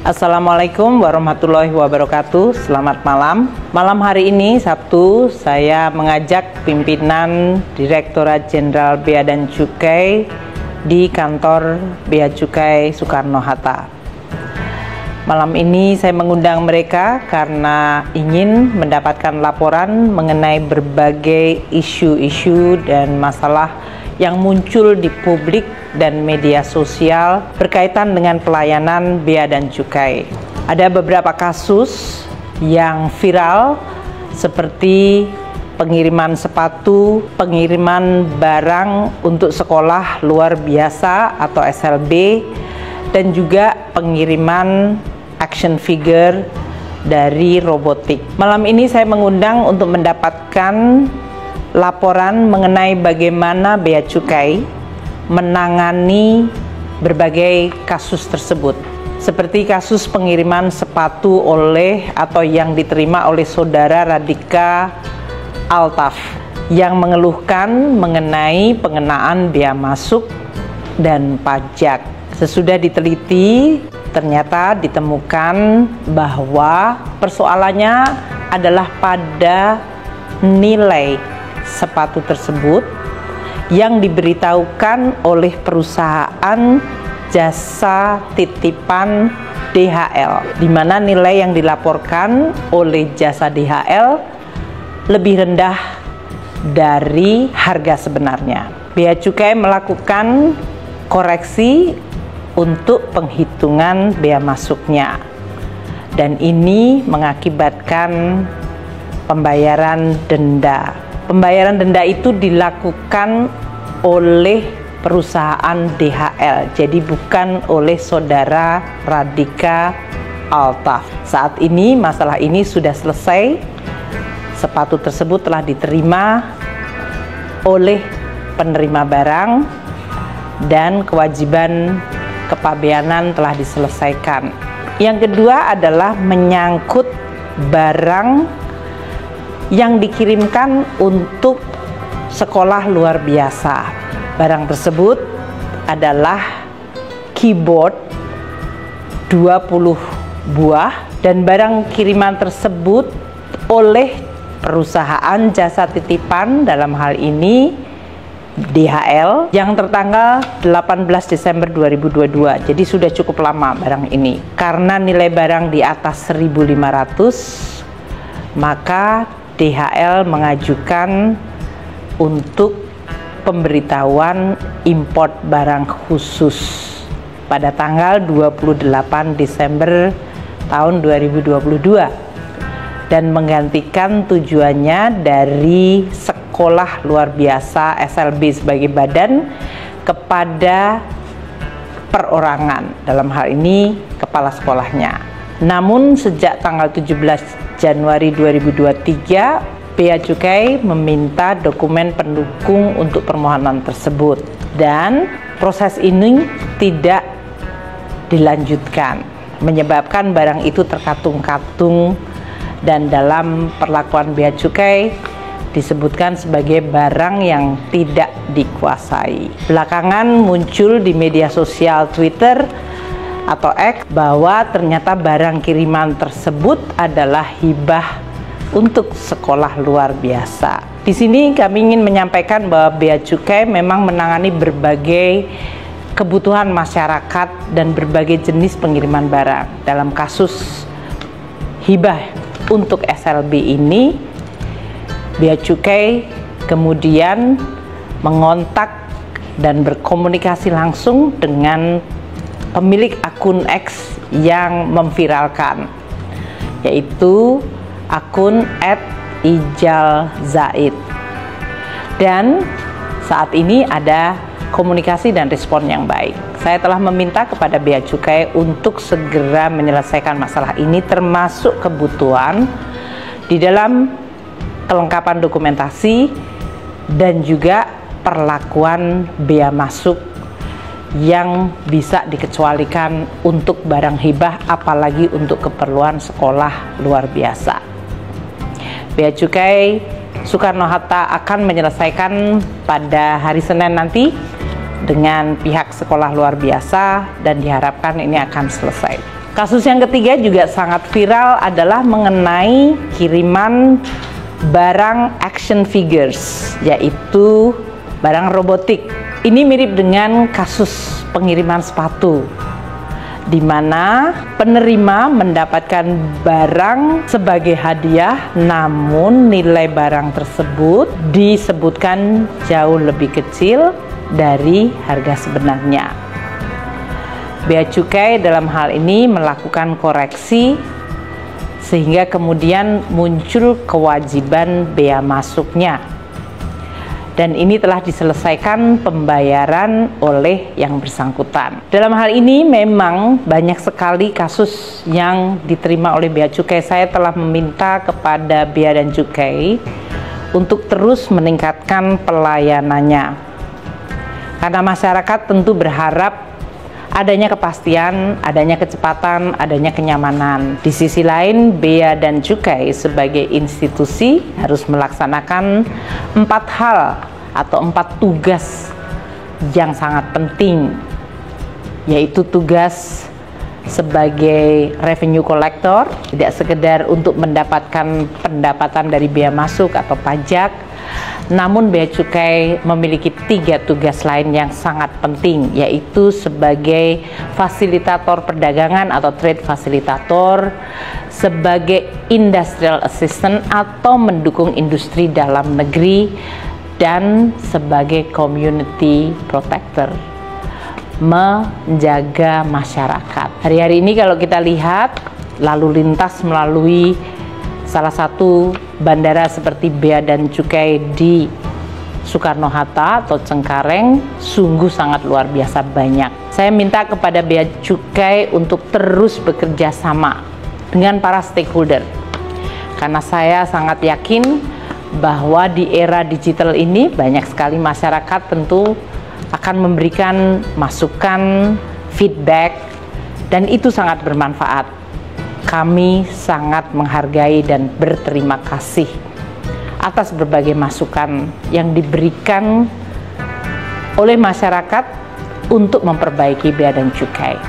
Assalamualaikum warahmatullahi wabarakatuh. Selamat malam. Malam hari ini Sabtu, saya mengajak pimpinan Direktorat Jenderal Bea dan Cukai di kantor Bea Cukai Soekarno-Hatta. Malam ini saya mengundang mereka karena ingin mendapatkan laporan mengenai berbagai isu-isu dan masalah yang muncul di publik dan media sosial berkaitan dengan pelayanan bea dan cukai. Ada beberapa kasus yang viral seperti pengiriman sepatu, pengiriman barang untuk sekolah luar biasa atau SLB, dan juga pengiriman action figure dari robotik. Malam ini saya mengundang untuk mendapatkan laporan mengenai bagaimana Bea Cukai menangani berbagai kasus tersebut, seperti kasus pengiriman sepatu atau yang diterima oleh saudara Radika Altaf yang mengeluhkan mengenai pengenaan bea masuk dan pajak. Sesudah diteliti, ternyata ditemukan bahwa persoalannya adalah pada nilai sepatu tersebut yang diberitahukan oleh perusahaan jasa titipan DHL, di mana nilai yang dilaporkan oleh jasa DHL lebih rendah dari harga sebenarnya. Bea Cukai melakukan koreksi untuk penghitungan bea masuknya, dan ini mengakibatkan pembayaran denda. Pembayaran denda itu dilakukan oleh perusahaan DHL, jadi bukan oleh saudara Radika Altaf. Saat ini masalah ini sudah selesai. Sepatu tersebut telah diterima oleh penerima barang dan kewajiban kepabeanan telah diselesaikan. Yang kedua adalah menyangkut barang yang dikirimkan untuk sekolah luar biasa. Barang tersebut adalah keyboard 20 buah, dan barang kiriman tersebut oleh perusahaan jasa titipan, dalam hal ini DHL, yang tertanggal 18 Desember 2022. Jadi sudah cukup lama barang ini. Karena nilai barang di atas 1.500, maka DHL mengajukan untuk pemberitahuan import barang khusus pada tanggal 28 Desember tahun 2022 dan menggantikan tujuannya dari sekolah luar biasa SLB sebagai badan kepada perorangan, dalam hal ini kepala sekolahnya. Namun sejak tanggal 17 Januari 2023, Bea Cukai meminta dokumen pendukung untuk permohonan tersebut, dan proses ini tidak dilanjutkan, menyebabkan barang itu terkatung-katung, dan dalam perlakuan Bea Cukai disebutkan sebagai barang yang tidak dikuasai. Belakangan muncul di media sosial Twitter atau X bahwa ternyata barang kiriman tersebut adalah hibah untuk sekolah luar biasa. Di sini kami ingin menyampaikan bahwa Bea Cukai memang menangani berbagai kebutuhan masyarakat dan berbagai jenis pengiriman barang. Dalam kasus hibah untuk SLB ini, Bea Cukai kemudian mengontak dan berkomunikasi langsung dengan pemilik akun X yang memviralkan, yaitu akun @ijalzaid. Dan saat ini ada komunikasi dan respon yang baik. Saya telah meminta kepada Bea Cukai untuk segera menyelesaikan masalah ini, termasuk kebutuhan di dalam kelengkapan dokumentasi dan juga perlakuan bea masuk yang bisa dikecualikan untuk barang hibah, apalagi untuk keperluan sekolah luar biasa. Bea Cukai Soekarno-Hatta akan menyelesaikan pada hari Senin nanti dengan pihak sekolah luar biasa, dan diharapkan ini akan selesai. Kasus yang ketiga juga sangat viral adalah mengenai kiriman barang action figures, yaitu barang robotik. Ini mirip dengan kasus pengiriman sepatu, di mana penerima mendapatkan barang sebagai hadiah, namun nilai barang tersebut disebutkan jauh lebih kecil dari harga sebenarnya. Bea Cukai dalam hal ini melakukan koreksi sehingga kemudian muncul kewajiban bea masuknya. Dan ini telah diselesaikan pembayaran oleh yang bersangkutan. Dalam hal ini memang banyak sekali kasus yang diterima oleh Bea Cukai. Saya telah meminta kepada Bea dan Cukai untuk terus meningkatkan pelayanannya. Karena masyarakat tentu berharap adanya kepastian, adanya kecepatan, adanya kenyamanan. Di sisi lain, Bea dan Cukai sebagai institusi harus melaksanakan 4 hal atau 4 tugas yang sangat penting, yaitu tugas sebagai revenue collector, tidak sekedar untuk mendapatkan pendapatan dari bea masuk atau pajak, namun Bea Cukai memiliki 3 tugas lain yang sangat penting, yaitu sebagai fasilitator perdagangan atau trade facilitator, sebagai industrial assistant atau mendukung industri dalam negeri, dan sebagai community protector, menjaga masyarakat. Hari-hari ini kalau kita lihat lalu lintas melalui salah satu bandara seperti Bea dan Cukai di Soekarno-Hatta atau Cengkareng sungguh sangat luar biasa banyak. Saya minta kepada Bea Cukai untuk terus bekerja sama dengan para stakeholder, karena saya sangat yakin bahwa di era digital ini banyak sekali masyarakat tentu akan memberikan masukan, feedback, dan itu sangat bermanfaat. Kami sangat menghargai dan berterima kasih atas berbagai masukan yang diberikan oleh masyarakat untuk memperbaiki Bea dan Cukai.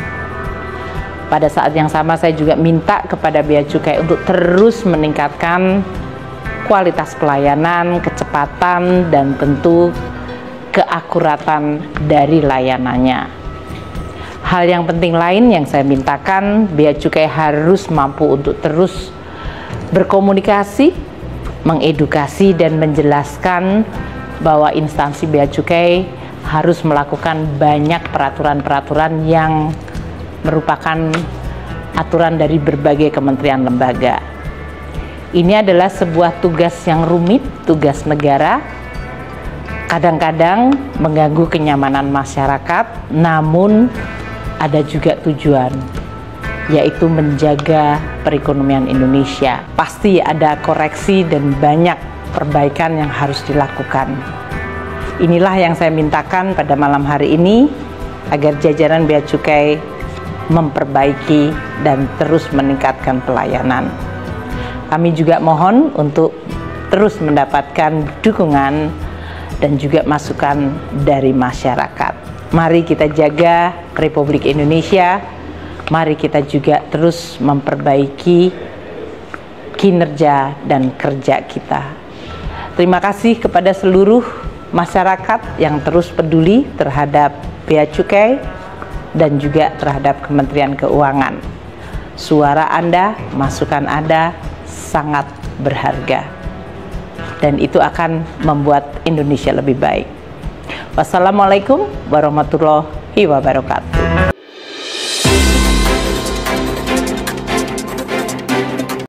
Pada saat yang sama saya juga minta kepada Bea Cukai untuk terus meningkatkan kualitas pelayanan, kecepatan, dan tentu keakuratan dari layanannya. Hal yang penting lain yang saya mintakan, Bea Cukai harus mampu untuk terus berkomunikasi, mengedukasi, dan menjelaskan bahwa instansi Bea Cukai harus melakukan banyak peraturan-peraturan yang merupakan aturan dari berbagai kementerian lembaga. Ini adalah sebuah tugas yang rumit, tugas negara, kadang-kadang mengganggu kenyamanan masyarakat, namun ada juga tujuan, yaitu menjaga perekonomian Indonesia. Pasti ada koreksi dan banyak perbaikan yang harus dilakukan. Inilah yang saya mintakan pada malam hari ini, agar jajaran Bea Cukai memperbaiki dan terus meningkatkan pelayanan. Kami juga mohon untuk terus mendapatkan dukungan dan juga masukan dari masyarakat. Mari kita jaga Republik Indonesia, mari kita juga terus memperbaiki kinerja dan kerja kita. Terima kasih kepada seluruh masyarakat yang terus peduli terhadap Bea Cukai dan juga terhadap Kementerian Keuangan. Suara Anda, masukan Anda sangat berharga, dan itu akan membuat Indonesia lebih baik. Wassalamualaikum warahmatullahi wabarakatuh.